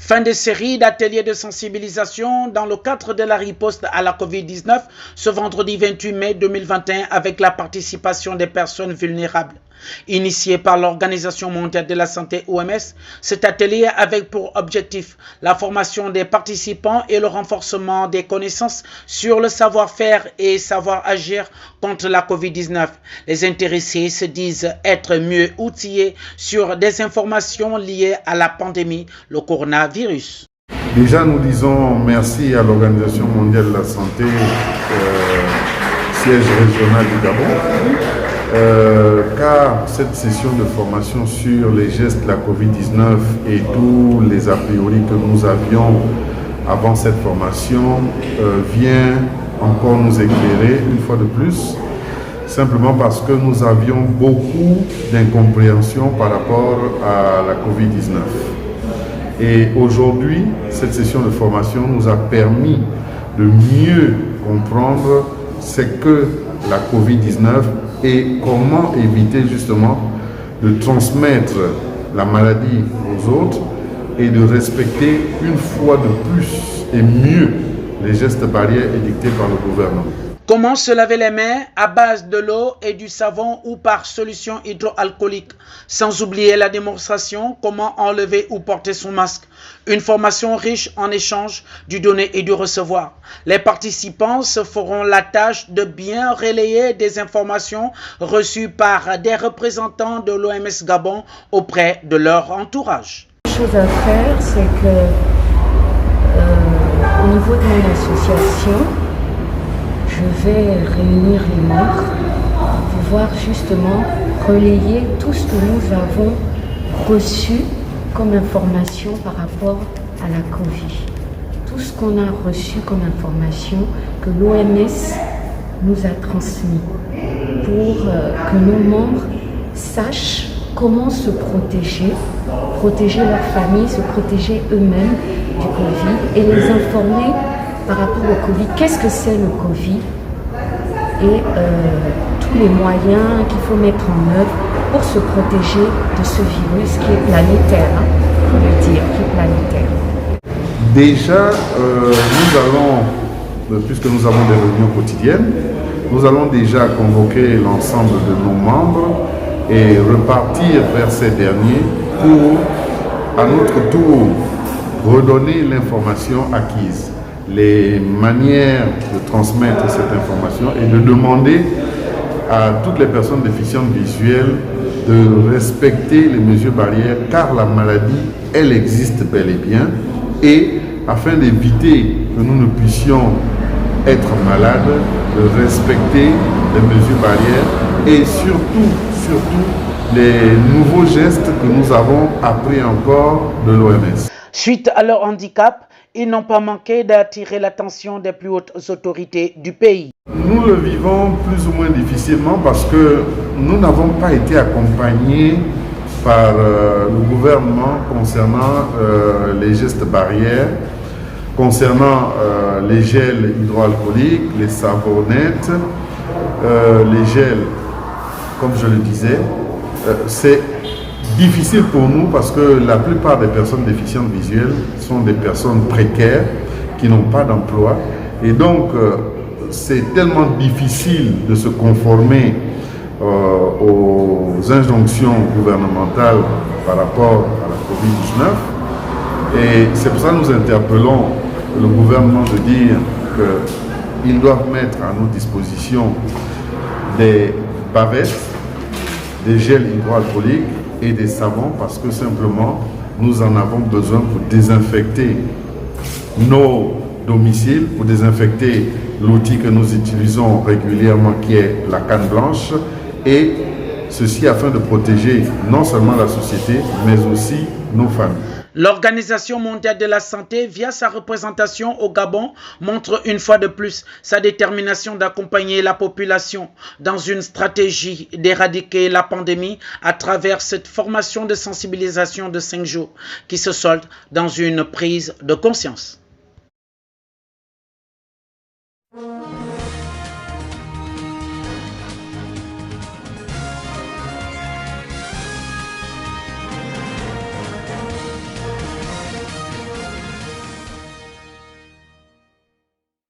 Fin de série d'ateliers de sensibilisation dans le cadre de la riposte à la Covid-19 ce vendredi 28 mai 2021 avec la participation des personnes vulnérables. Initié par l'Organisation mondiale de la santé OMS, cet atelier avait pour objectif la formation des participants et le renforcement des connaissances sur le savoir-faire et savoir-agir contre la Covid-19. Les intéressés se disent être mieux outillés sur des informations liées à la pandémie, le coronavirus. Déjà, nous disons merci à l'Organisation mondiale de la santé, siège régional du Gabon, car cette session de formation sur les gestes de la Covid-19 et tous les a priori que nous avions avant cette formation vient encore nous éclairer une fois de plus, simplement parce que nous avions beaucoup d'incompréhension par rapport à la Covid-19. Et aujourd'hui, cette session de formation nous a permis de mieux comprendre ce que la Covid-19 et comment éviter justement de transmettre la maladie aux autres et de respecter une fois de plus et mieux les gestes barrières édictés par le gouvernement. Comment se laver les mains à base de l'eau et du savon ou par solution hydroalcoolique, sans oublier la démonstration comment enlever ou porter son masque. Une formation riche en échanges du donner et du recevoir. Les participants se feront la tâche de bien relayer des informations reçues par des représentants de l'OMS Gabon auprès de leur entourage. La chose à faire, c'est que au niveau de mon association, je vais réunir les membres pour pouvoir justement relayer tout ce que nous avons reçu comme information par rapport à la Covid. Tout ce qu'on a reçu comme information que l'OMS nous a transmis pour que nos membres sachent comment se protéger, protéger leur famille, se protéger eux-mêmes du Covid et les informer par rapport au Covid, qu'est-ce que c'est le Covid et tous les moyens qu'il faut mettre en œuvre pour se protéger de ce virus qui est planétaire, il faut le dire, qui est planétaire. Déjà, nous allons, puisque nous avons des réunions quotidiennes, nous allons déjà convoquer l'ensemble de nos membres et repartir vers ces derniers pour, à notre tour, redonner l'information acquise, les manières de transmettre cette information et de demander à toutes les personnes déficientes visuelles de respecter les mesures barrières car la maladie, elle existe bel et bien et afin d'éviter que nous ne puissions être malades, de respecter les mesures barrières et surtout les nouveaux gestes que nous avons appris encore de l'OMS. Suite à leur handicap, ils n'ont pas manqué d'attirer l'attention des plus hautes autorités du pays. Nous le vivons plus ou moins difficilement parce que nous n'avons pas été accompagnés par le gouvernement concernant les gestes barrières, concernant les gels hydroalcooliques, les savonnettes, les gels, comme je le disais. C'est difficile pour nous parce que la plupart des personnes déficientes visuelles sont des personnes précaires qui n'ont pas d'emploi et donc c'est tellement difficile de se conformer aux injonctions gouvernementales par rapport à la Covid-19 et c'est pour ça que nous interpellons le gouvernement de dire qu'ils doivent mettre à notre disposition des bavettes, des gels hydroalcooliques et des savons parce que simplement nous en avons besoin pour désinfecter nos domiciles, pour désinfecter l'outil que nous utilisons régulièrement qui est la canne blanche et ceci afin de protéger non seulement la société mais aussi nos familles. L'Organisation mondiale de la santé, via sa représentation au Gabon, montre une fois de plus sa détermination d'accompagner la population dans une stratégie d'éradiquer la pandémie à travers cette formation de sensibilisation de 5 jours qui se solde dans une prise de conscience.